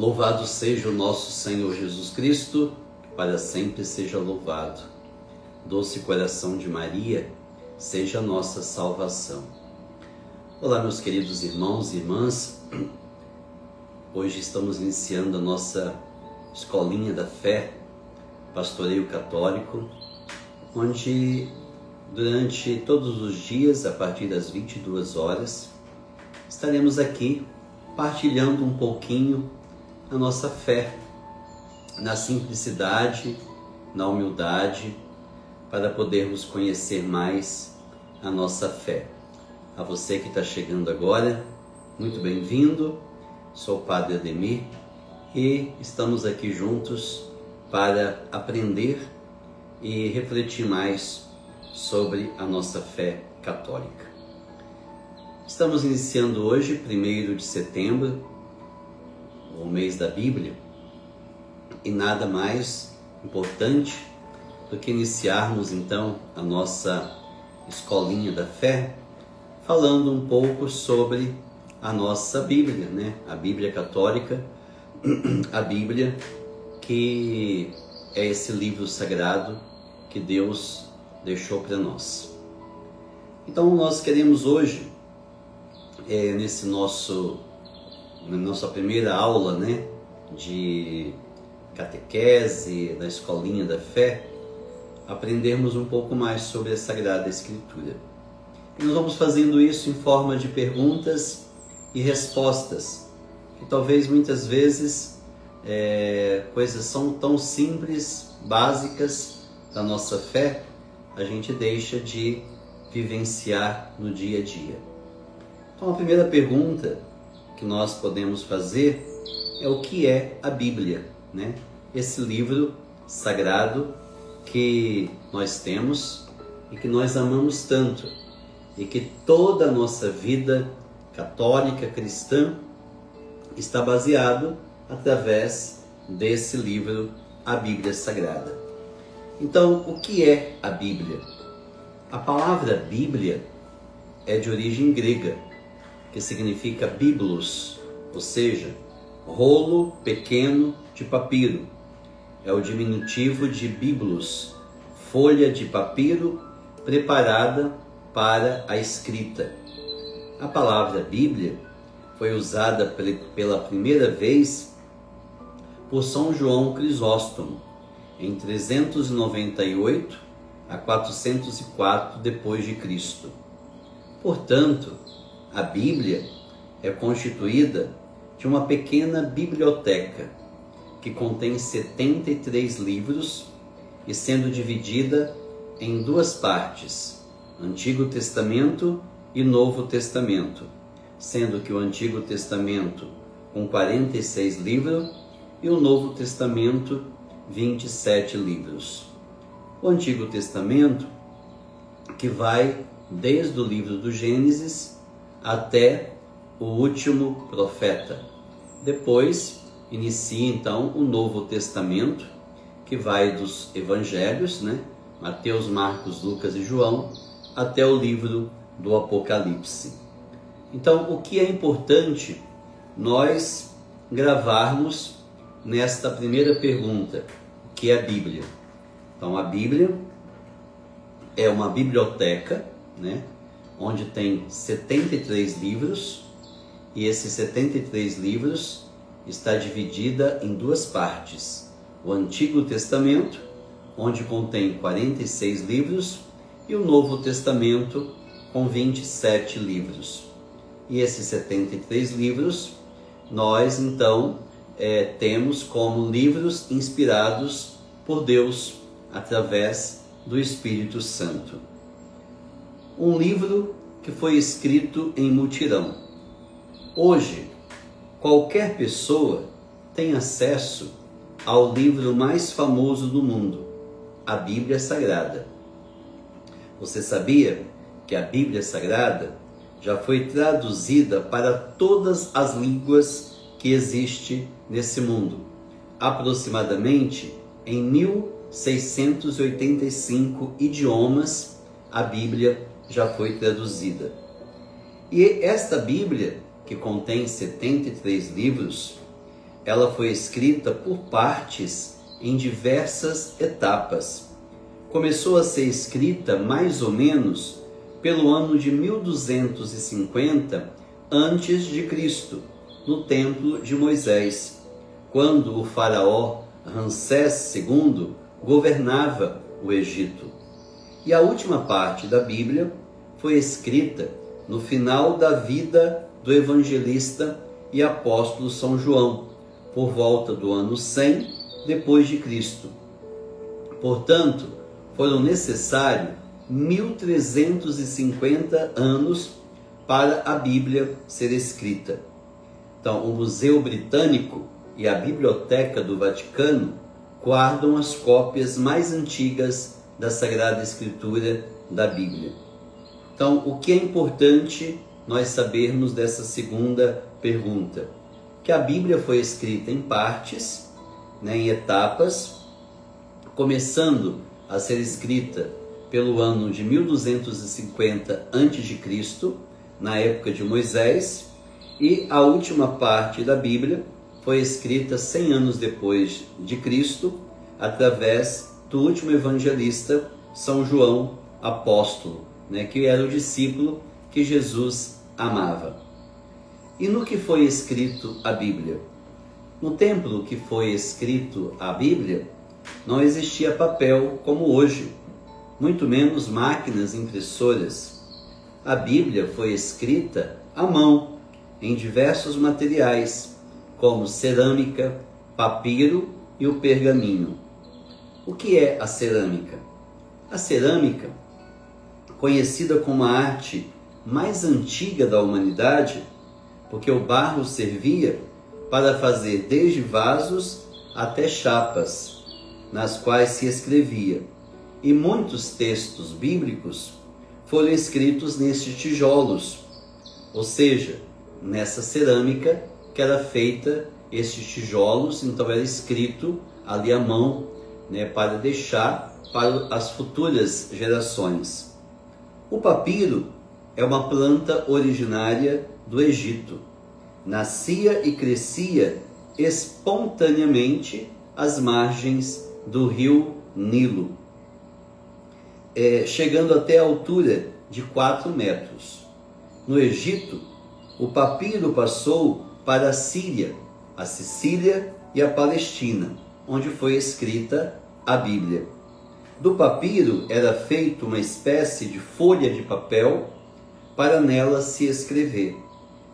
Louvado seja o nosso Senhor Jesus Cristo, que para sempre seja louvado. Doce coração de Maria, seja a nossa salvação. Olá, meus queridos irmãos e irmãs. Hoje estamos iniciando a nossa escolinha da fé, Pastoreio Católico, onde durante todos os dias, a partir das 22 horas, estaremos aqui partilhando um pouquinho a nossa fé, na simplicidade, na humildade, para podermos conhecer mais a nossa fé. A você que está chegando agora, muito bem-vindo. Sou o Padre Ademir e estamos aqui juntos para aprender e refletir mais sobre a nossa fé católica. Estamos iniciando hoje, 1º de setembro, o mês da Bíblia, e nada mais importante do que iniciarmos então a nossa escolinha da fé, falando um pouco sobre a nossa Bíblia, né? A Bíblia católica, a Bíblia que é esse livro sagrado que Deus deixou para nós. Então nós queremos hoje, na nossa primeira aula, né, de catequese, da escolinha da fé, aprendermos um pouco mais sobre a Sagrada Escritura. E nós vamos fazendo isso em forma de perguntas e respostas, que talvez muitas vezes coisas são tão simples, básicas da nossa fé, a gente deixa de vivenciar no dia a dia. Então a primeira pergunta que nós podemos fazer é o que é a Bíblia, né? Esse livro sagrado que nós temos e que nós amamos tanto, e que toda a nossa vida católica, cristã, está baseado através desse livro, a Bíblia Sagrada. Então, o que é a Bíblia? A palavra Bíblia é de origem grega, que significa biblos, ou seja, rolo pequeno de papiro. É o diminutivo de biblos, folha de papiro preparada para a escrita. A palavra Bíblia foi usada pela primeira vez por São João Crisóstomo em 398 a 404 depois de Cristo. Portanto, a Bíblia é constituída de uma pequena biblioteca que contém 73 livros e sendo dividida em duas partes, Antigo Testamento e Novo Testamento, sendo que o Antigo Testamento com 46 livros e o Novo Testamento 27 livros. O Antigo Testamento que vai desde o livro do Gênesis até o último profeta. Depois inicia então o Novo Testamento, que vai dos Evangelhos, né? Mateus, Marcos, Lucas e João, até o livro do Apocalipse. Então, o que é importante nós gravarmos nesta primeira pergunta, o que é a Bíblia? Então, a Bíblia é uma biblioteca, né? Onde tem 73 livros, e esses 73 livros está dividida em duas partes. O Antigo Testamento, onde contém 46 livros, e o Novo Testamento, com 27 livros. E esses 73 livros, nós então temos como livros inspirados por Deus, através do Espírito Santo. Um livro que foi escrito em mutirão. Hoje, qualquer pessoa tem acesso ao livro mais famoso do mundo, a Bíblia Sagrada. Você sabia que a Bíblia Sagrada já foi traduzida para todas as línguas que existem nesse mundo? Aproximadamente em 1685 idiomas a Bíblia já foi traduzida. E esta Bíblia, que contém 73 livros, ela foi escrita por partes em diversas etapas. Começou a ser escrita mais ou menos pelo ano de 1250 antes de Cristo, no templo de Moisés, quando o faraó Ramsés II governava o Egito. E a última parte da Bíblia foi escrita no final da vida do evangelista e apóstolo São João, por volta do ano 100 depois de Cristo. Portanto, foram necessários 1350 anos para a Bíblia ser escrita. Então, o Museu Britânico e a Biblioteca do Vaticano guardam as cópias mais antigas da Sagrada Escritura da Bíblia. Então, o que é importante nós sabermos dessa segunda pergunta? Que a Bíblia foi escrita em partes, em etapas, começando a ser escrita pelo ano de 1250 a.C., na época de Moisés, e a última parte da Bíblia foi escrita 100 anos depois de Cristo, através do último evangelista, São João Apóstolo, que era o discípulo que Jesus amava. E no que foi escrito a Bíblia? No templo que foi escrito a Bíblia, não existia papel como hoje, muito menos máquinas impressoras. A Bíblia foi escrita à mão, em diversos materiais, como cerâmica, papiro e o pergaminho. O que é a cerâmica? A cerâmica, conhecida como a arte mais antiga da humanidade, porque o barro servia para fazer desde vasos até chapas, nas quais se escrevia. E muitos textos bíblicos foram escritos nestes tijolos, ou seja, nessa cerâmica que era feita estes tijolos, então era escrito ali à mão, para deixar para as futuras gerações. O papiro é uma planta originária do Egito. Nascia e crescia espontaneamente às margens do rio Nilo, chegando até a altura de 4 metros. No Egito, o papiro passou para a Síria, a Sicília e a Palestina, onde foi escrita a Bíblia. Do papiro era feita uma espécie de folha de papel para nela se escrever.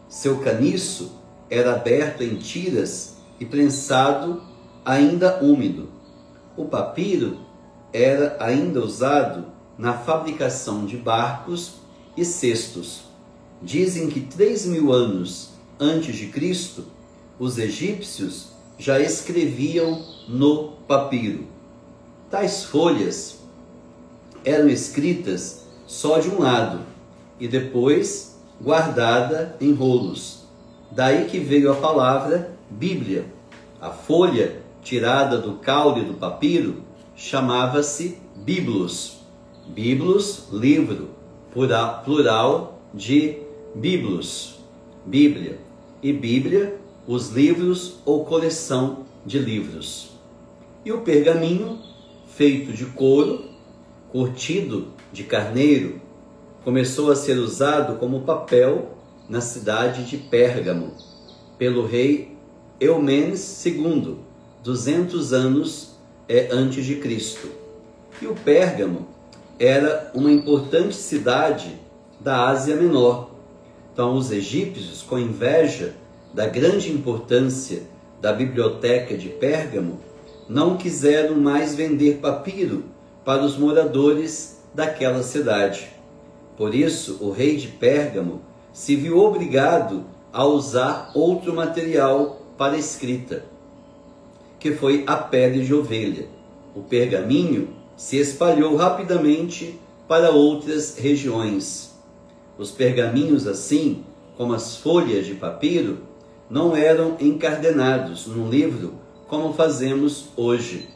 Seu caniço era aberto em tiras e prensado ainda úmido. O papiro era ainda usado na fabricação de barcos e cestos. Dizem que 3.000 anos antes de Cristo, os egípcios já escreviam no papiro. Tais folhas eram escritas só de um lado e depois guardada em rolos. Daí que veio a palavra Bíblia. A folha tirada do caule do papiro chamava-se biblos. Biblos, livro, plural de biblos, Bíblia. E Bíblia, os livros ou coleção de livros. E o pergaminho, feito de couro, curtido de carneiro, começou a ser usado como papel na cidade de Pérgamo, pelo rei Eumenes II, 200 anos antes de Cristo. E o Pérgamo era uma importante cidade da Ásia Menor. Então os egípcios, com inveja da grande importância da biblioteca de Pérgamo, não quiseram mais vender papiro para os moradores daquela cidade. Por isso, o rei de Pérgamo se viu obrigado a usar outro material para escrita, que foi a pele de ovelha. O pergaminho se espalhou rapidamente para outras regiões. Os pergaminhos, assim como as folhas de papiro, não eram encadernados num livro como fazemos hoje.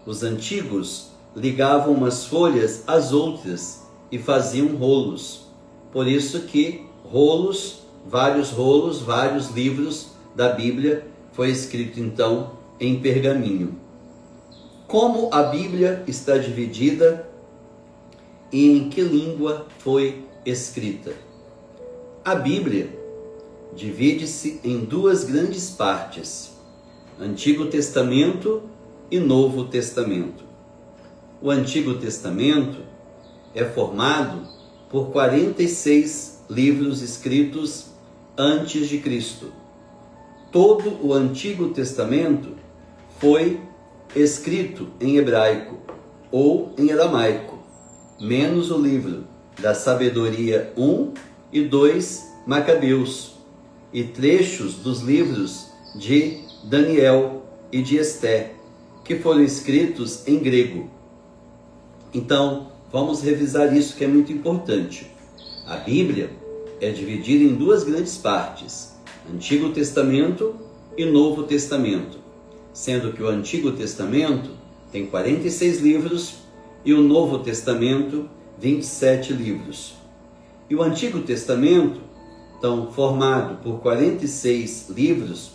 Os antigos ligavam umas folhas às outras e faziam rolos. Por isso que vários livros da Bíblia foi escrito então em pergaminho. Como a Bíblia está dividida e em que língua foi escrita? A Bíblia divide-se em duas grandes partes: Antigo Testamento e Novo Testamento. O Antigo Testamento é formado por 46 livros escritos antes de Cristo. Todo o Antigo Testamento foi escrito em hebraico ou em aramaico, menos o livro da Sabedoria 1 e 2 Macabeus, e trechos dos livros de Daniel e de Esté, que foram escritos em grego. Então, vamos revisar isso que é muito importante. A Bíblia é dividida em duas grandes partes: Antigo Testamento e Novo Testamento, sendo que o Antigo Testamento tem 46 livros e o Novo Testamento 27 livros. E o Antigo Testamento, então, formado por 46 livros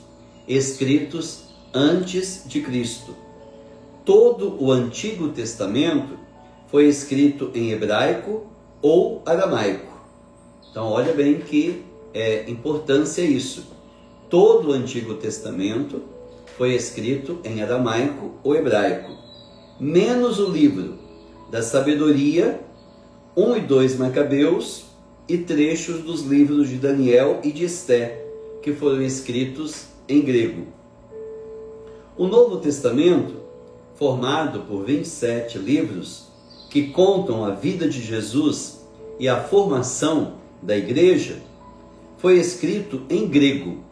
escritos antes de Cristo. Todo o Antigo Testamento foi escrito em hebraico ou aramaico. Então, olha bem que importância isso. Todo o Antigo Testamento foi escrito em aramaico ou hebraico, menos o livro da Sabedoria, 1 e 2 Macabeus, e trechos dos livros de Daniel e de Esté, que foram escritos em grego. O Novo Testamento, formado por 27 livros, que contam a vida de Jesus e a formação da igreja, foi escrito em grego,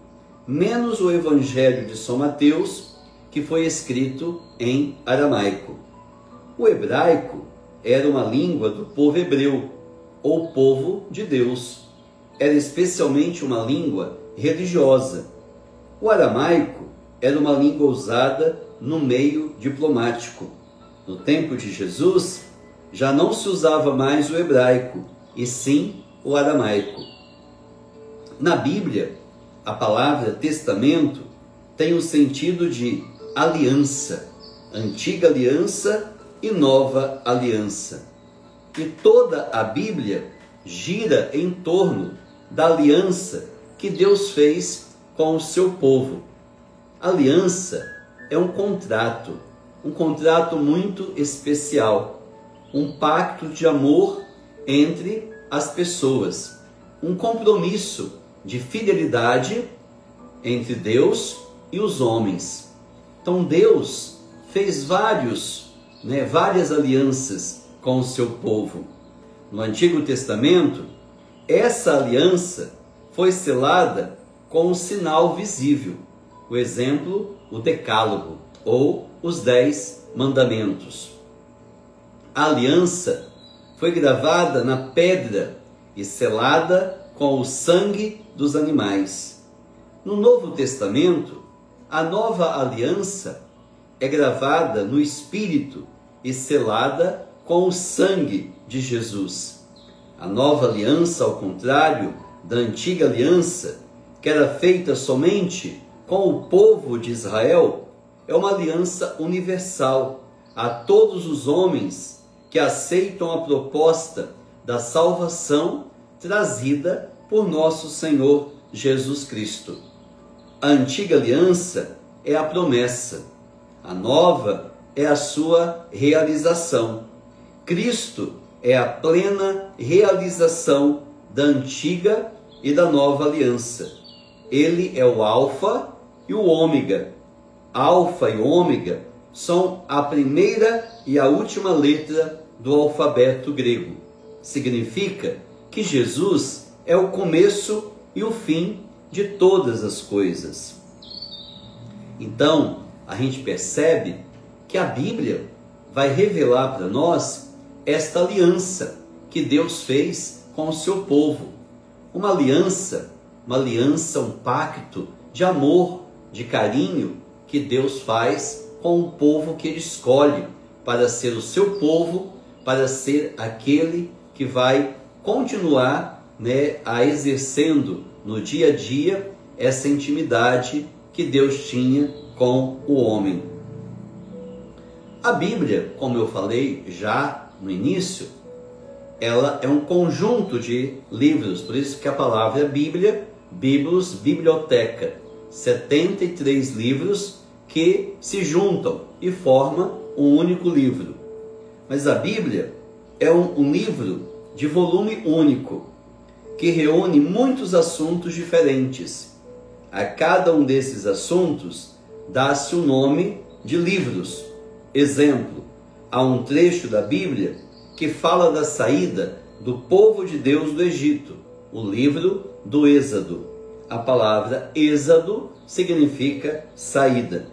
menos o Evangelho de São Mateus, que foi escrito em aramaico. O hebraico era uma língua do povo hebreu, ou povo de Deus. Era especialmente uma língua religiosa. O aramaico era uma língua usada no meio diplomático. No tempo de Jesus, já não se usava mais o hebraico, e sim o aramaico. Na Bíblia, a palavra testamento tem o sentido de aliança, antiga aliança e nova aliança. E toda a Bíblia gira em torno da aliança que Deus fez com o seu povo. Aliança é um contrato muito especial, um pacto de amor entre as pessoas, um compromisso de fidelidade entre Deus e os homens. Então Deus fez várias alianças com o seu povo. No Antigo Testamento, essa aliança foi selada com um sinal visível, o exemplo, o Decálogo, ou os 10 mandamentos. A aliança foi gravada na pedra e selada com o sangue dos animais. No Novo Testamento, a nova aliança é gravada no Espírito e selada com o sangue de Jesus. A nova aliança, ao contrário da antiga aliança, que era feita somente com o povo de Israel, é uma aliança universal a todos os homens que aceitam a proposta da salvação trazida por nosso Senhor Jesus Cristo. A antiga aliança é a promessa, a nova é a sua realização. Cristo é a plena realização da antiga e da nova aliança. Ele é o Alfa e o Ômega. Alfa e Ômega são a primeira e a última letra do alfabeto grego. Significa que Jesus é o começo e o fim de todas as coisas. Então, a gente percebe que a Bíblia vai revelar para nós esta aliança que Deus fez com o seu povo. Uma aliança, um pacto de amor, de carinho que Deus faz com o povo que Ele escolhe para ser o seu povo, para ser aquele que vai continuar exercendo no dia a dia essa intimidade que Deus tinha com o homem. A Bíblia, como eu falei já no início, ela é um conjunto de livros, por isso que a palavra Bíblia, Biblos, biblioteca, 73 livros que se juntam e formam um único livro. Mas a Bíblia é um livro de volume único, que reúne muitos assuntos diferentes. A cada um desses assuntos dá-se o nome de livros. Exemplo, há um trecho da Bíblia que fala da saída do povo de Deus do Egito, o livro do Êxodo. A palavra Êxodo significa saída.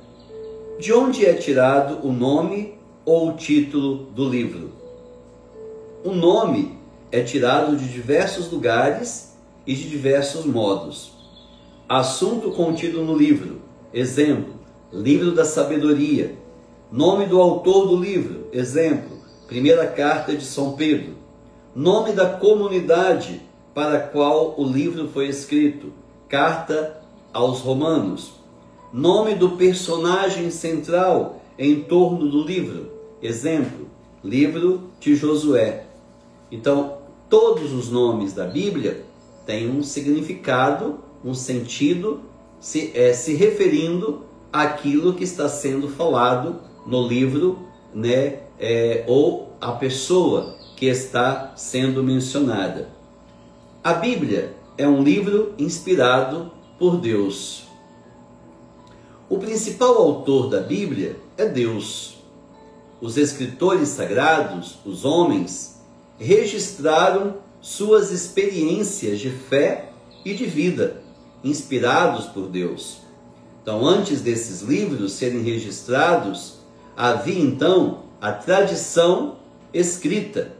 De onde é tirado o nome ou o título do livro? O nome é tirado de diversos lugares e de diversos modos. Assunto contido no livro. Exemplo, livro da sabedoria. Nome do autor do livro. Exemplo, primeira carta de São Pedro. Nome da comunidade para a qual o livro foi escrito. Carta aos Romanos. Nome do personagem central em torno do livro. Exemplo, livro de Josué. Então, todos os nomes da Bíblia têm um significado, um sentido, se referindo àquilo que está sendo falado no livro, né? Ou a pessoa que está sendo mencionada. A Bíblia é um livro inspirado por Deus. O principal autor da Bíblia é Deus. Os escritores sagrados, os homens, registraram suas experiências de fé e de vida, inspirados por Deus. Então, antes desses livros serem registrados, havia então a tradição escrita.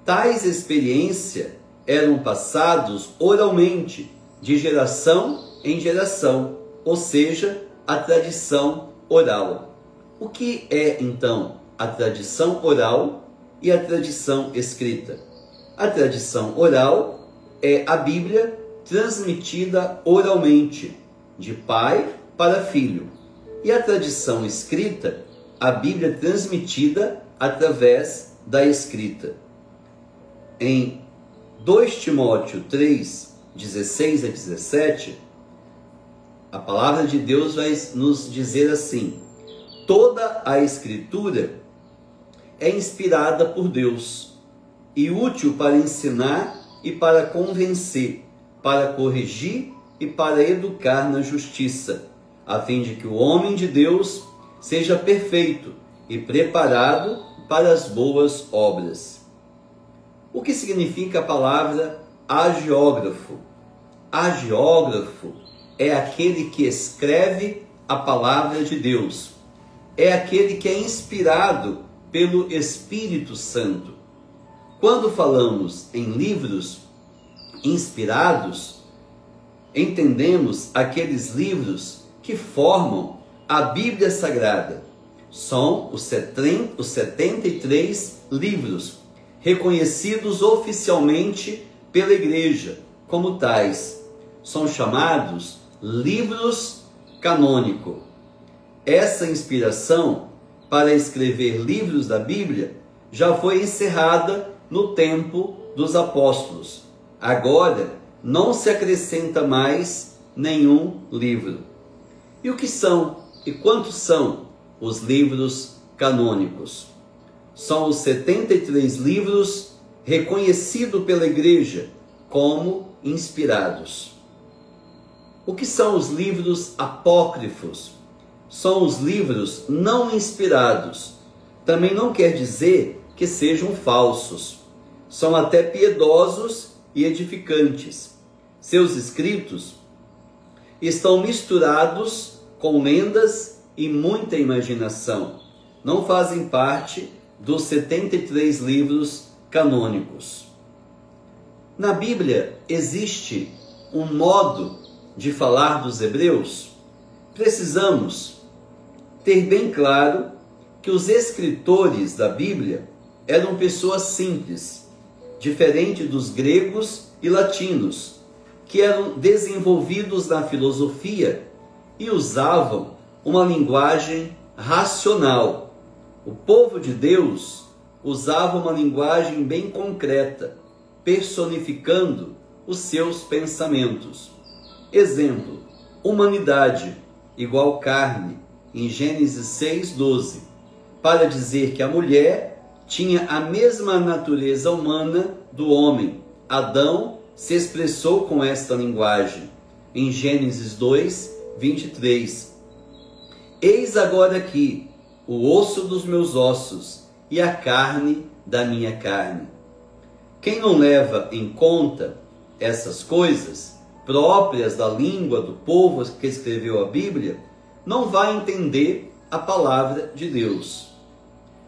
Tais experiências eram passados oralmente, de geração em geração, ou seja, a tradição oral. O que é então a tradição oral e a tradição escrita? A tradição oral é a Bíblia transmitida oralmente, de pai para filho. E a tradição escrita, a Bíblia transmitida através da escrita. Em 2 Timóteo 3, 16 a 17, a palavra de Deus vai nos dizer assim: toda a escritura é inspirada por Deus e útil para ensinar e para convencer, para corrigir e para educar na justiça, a fim de que o homem de Deus seja perfeito e preparado para as boas obras. O que significa a palavra agiógrafo? Agiógrafo é aquele que escreve a palavra de Deus. É aquele que é inspirado pelo Espírito Santo. Quando falamos em livros inspirados, entendemos aqueles livros que formam a Bíblia Sagrada. São os 73 livros reconhecidos oficialmente pela Igreja como tais. São chamados livros canônicos. Essa inspiração para escrever livros da Bíblia já foi encerrada no tempo dos apóstolos. Agora não se acrescenta mais nenhum livro. E o que são e quantos são os livros canônicos? São os 73 livros reconhecidos pela Igreja como inspirados. O que são os livros apócrifos? São os livros não inspirados. Também não quer dizer que sejam falsos. São até piedosos e edificantes. Seus escritos estão misturados com lendas e muita imaginação. Não fazem parte dos 73 livros canônicos. Na Bíblia existe um modo de falar dos hebreus. Precisamos ter bem claro que os escritores da Bíblia eram pessoas simples, diferente dos gregos e latinos, que eram desenvolvidos na filosofia e usavam uma linguagem racional. O povo de Deus usava uma linguagem bem concreta, personificando os seus pensamentos. Exemplo: humanidade igual carne, em Gênesis 6:12, para dizer que a mulher tinha a mesma natureza humana do homem. Adão se expressou com esta linguagem, em Gênesis 2:23. Eis agora aqui o osso dos meus ossos e a carne da minha carne. Quem não leva em conta essas coisas próprias da língua do povo que escreveu a Bíblia, não vai entender a palavra de Deus.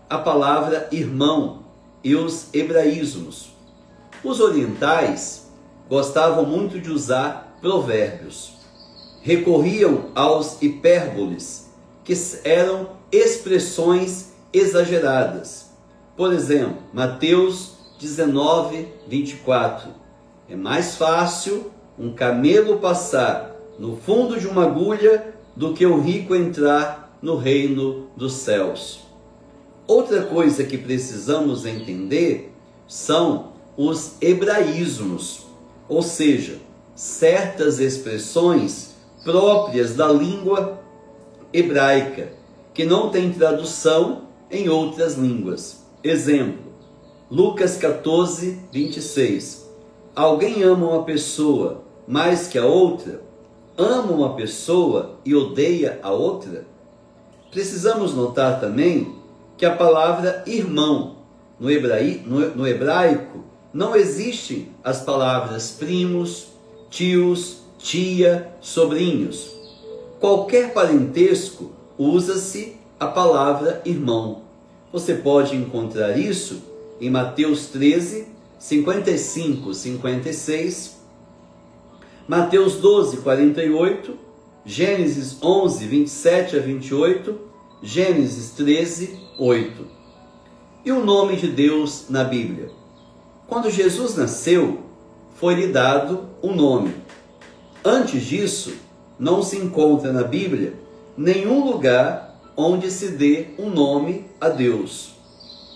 A palavra irmão e os hebraísmos. Os orientais gostavam muito de usar provérbios. Recorriam aos hipérboles, que eram expressões exageradas. Por exemplo, Mateus 19:24. É mais fácil um camelo passar no fundo de uma agulha do que o rico entrar no reino dos céus. Outra coisa que precisamos entender são os hebraísmos, ou seja, certas expressões próprias da língua hebraica, que não tem tradução em outras línguas. Exemplo: Lucas 14:26. Alguém ama uma pessoa mais que a outra? Ama uma pessoa e odeia a outra? Precisamos notar também que a palavra irmão, no hebraico, não existem as palavras primos, tios, tia, sobrinhos. Qualquer parentesco usa-se a palavra irmão. Você pode encontrar isso em Mateus 13:55-56, Mateus 12:48, Gênesis 11:27-28, Gênesis 13:8. E o nome de Deus na Bíblia? Quando Jesus nasceu, foi-lhe dado um nome. Antes disso, não se encontra na Bíblia nenhum lugar onde se dê um nome a Deus.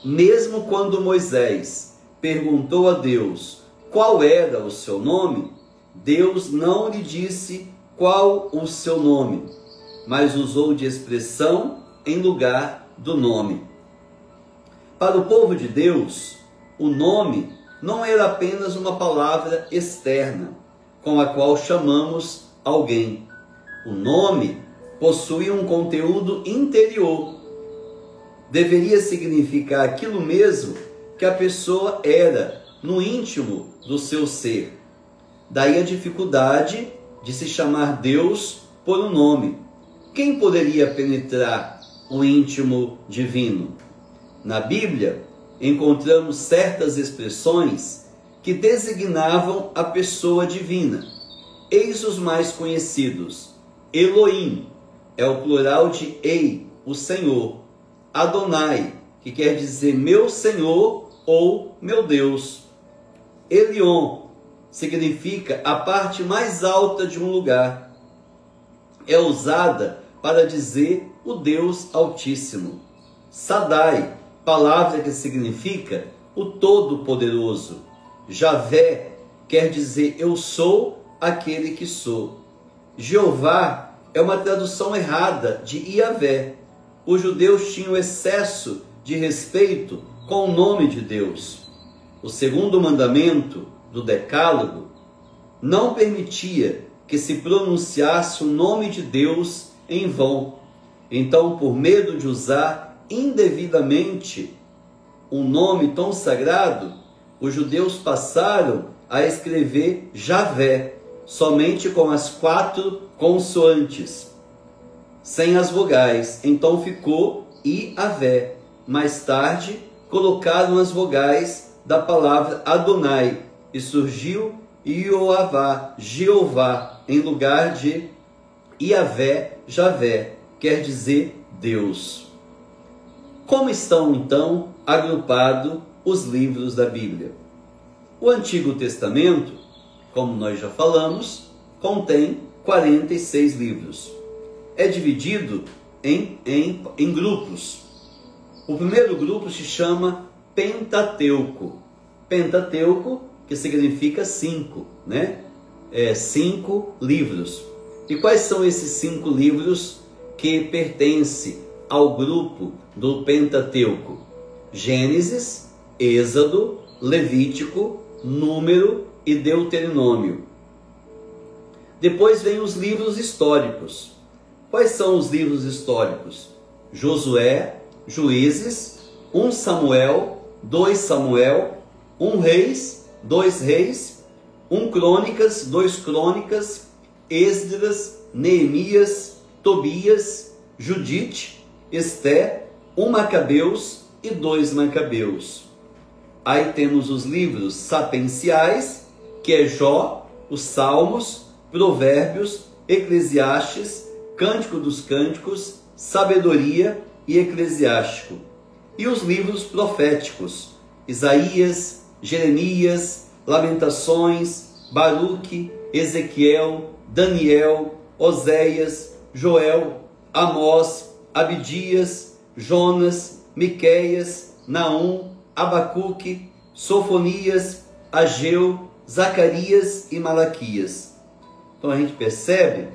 Mesmo quando Moisés perguntou a Deus qual era o seu nome, Deus não lhe disse qual o seu nome, mas usou de expressão em lugar do nome. Para o povo de Deus, o nome não era apenas uma palavra externa com a qual chamamos alguém. O nome possuía um conteúdo interior. Deveria significar aquilo mesmo que a pessoa era no íntimo do seu ser. Daí a dificuldade de se chamar Deus por um nome. Quem poderia penetrar o íntimo divino? Na Bíblia, encontramos certas expressões que designavam a pessoa divina. Eis os mais conhecidos. Elohim é o plural de Ei, o Senhor. Adonai, que quer dizer meu Senhor ou meu Deus. Elion significa a parte mais alta de um lugar. É usada para dizer o Deus Altíssimo. Sadai, palavra que significa o Todo-Poderoso. Javé quer dizer eu sou aquele que sou. Jeová é uma tradução errada de Iavé. Os judeus tinham excesso de respeito com o nome de Deus. O segundo mandamento do Decálogo não permitia que se pronunciasse o nome de Deus em vão. Então, por medo de usar indevidamente um nome tão sagrado, os judeus passaram a escrever Javé, somente com as 4 consoantes, sem as vogais. Então ficou Iavé. Mais tarde, colocaram as vogais da palavra Adonai e surgiu Ioavá, Jeová, em lugar de Iavé, Javé, quer dizer Deus. Como estão então agrupados os livros da Bíblia? O Antigo Testamento, como nós já falamos, contém 46 livros. é dividido em grupos. O primeiro grupo se chama Pentateuco. Pentateuco, que significa 5, né? 5 livros. E quais são esses 5 livros que pertencem ao grupo do Pentateuco? Gênesis, Êxodo, Levítico, Número e Deuteronômio. Depois vem os livros históricos. Quais são os livros históricos? Josué, Juízes, 1 Samuel, 2 Samuel, 1 Reis, 2 Reis, 1 Crônicas, 2 Crônicas, Esdras, Neemias, Tobias, Judite, Esté, 1 Macabeus e 2 Macabeus. Aí temos os livros sapienciais, que é Jó, os Salmos, Provérbios, Eclesiastes, Cântico dos Cânticos, Sabedoria e Eclesiástico. E os livros proféticos, Isaías, Jeremias, Lamentações, Baruque, Ezequiel, Daniel, Oséias, Joel, Amós, Abdias, Jonas, Miqueias, Naum, Abacuque, Sofonias, Ageu, Zacarias e Malaquias. Então a gente percebe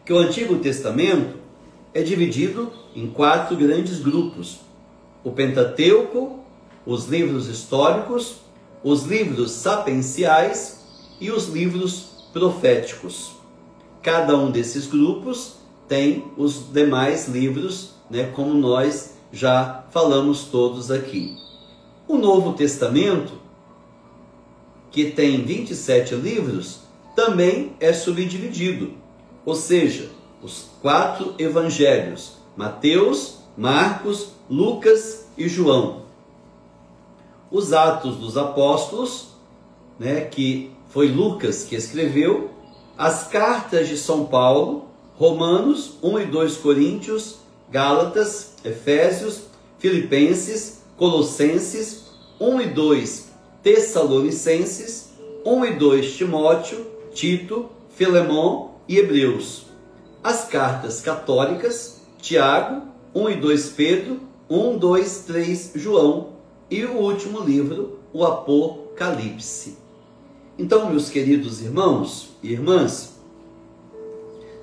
que o Antigo Testamento é dividido em 4 grandes grupos: o Pentateuco, os livros históricos, os livros sapienciais e os livros proféticos. Cada um desses grupos tem os demais livros, né, como nós já falamos todos aqui. O Novo Testamento, que tem 27 livros, também é subdividido, ou seja, os 4 evangelhos, Mateus, Marcos, Lucas e João. Os Atos dos Apóstolos, né, que foi Lucas que escreveu, as cartas de São Paulo, Romanos, 1 e 2 Coríntios, Gálatas, Efésios, Filipenses, Colossenses, 1 e 2 Tessalonicenses, 1 e 2 Timóteo, Tito, Filemão e Hebreus. As cartas católicas, Tiago, 1 e 2 Pedro, 1, 2, 3 João e o último livro, o Apocalipse. Então, meus queridos irmãos e irmãs,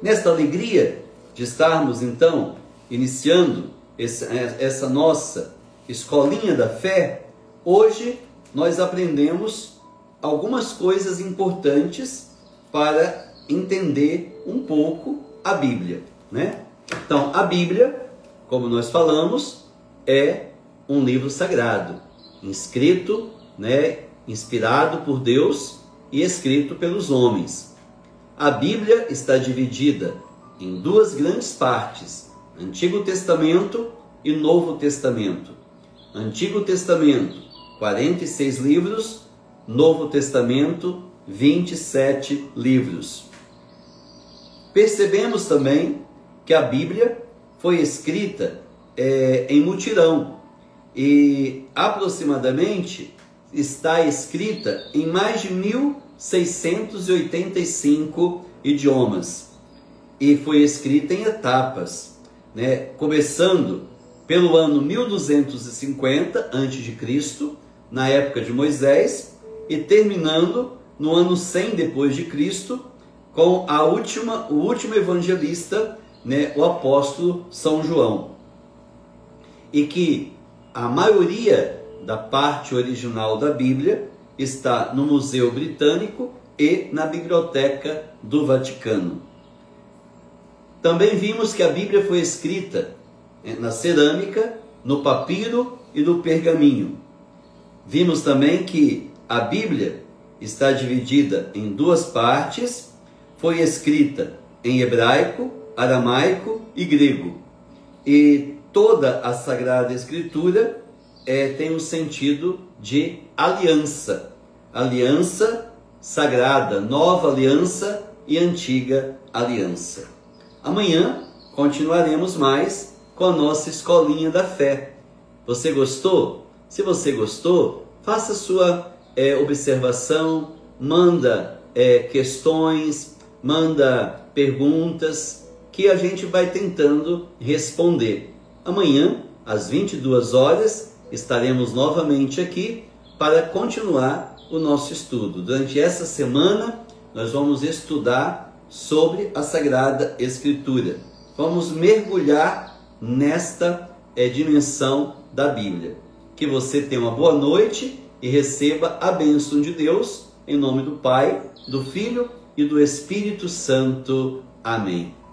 nesta alegria de estarmos então iniciando essa nossa escolinha da fé, hoje nós aprendemos algumas coisas importantes para entender um pouco a Bíblia, né? Então, a Bíblia, como nós falamos, é um livro sagrado, escrito, né, inspirado por Deus e escrito pelos homens. A Bíblia está dividida em 2 grandes partes: Antigo Testamento e Novo Testamento. Antigo Testamento, 46 livros, Novo Testamento, 27 livros. Percebemos também que a Bíblia foi escrita em mutirão e aproximadamente está escrita em mais de 1685 idiomas e foi escrita em etapas, né? Começando pelo ano 1250 a.C., na época de Moisés, e terminando no ano 100 depois de Cristo, com o último evangelista, né, o apóstolo São João. E que a maioria da parte original da Bíblia está no Museu Britânico e na Biblioteca do Vaticano. Também vimos que a Bíblia foi escrita na cerâmica, no papiro e no pergaminho. Vimos também que a Bíblia está dividida em 2 partes, foi escrita em hebraico, aramaico e grego. E toda a Sagrada Escritura tem o sentido de aliança. Aliança sagrada, nova aliança e antiga aliança. Amanhã continuaremos mais com a nossa escolinha da fé. Você gostou? Se você gostou, faça sua observação, manda questões, manda perguntas, que a gente vai tentando responder. Amanhã, às 22 horas, estaremos novamente aqui para continuar o nosso estudo. Durante essa semana, nós vamos estudar sobre a Sagrada Escritura. Vamos mergulhar nesta dimensão da Bíblia. Que você tenha uma boa noite e receba a bênção de Deus, em nome do Pai, do Filho e do Espírito Santo. Amém.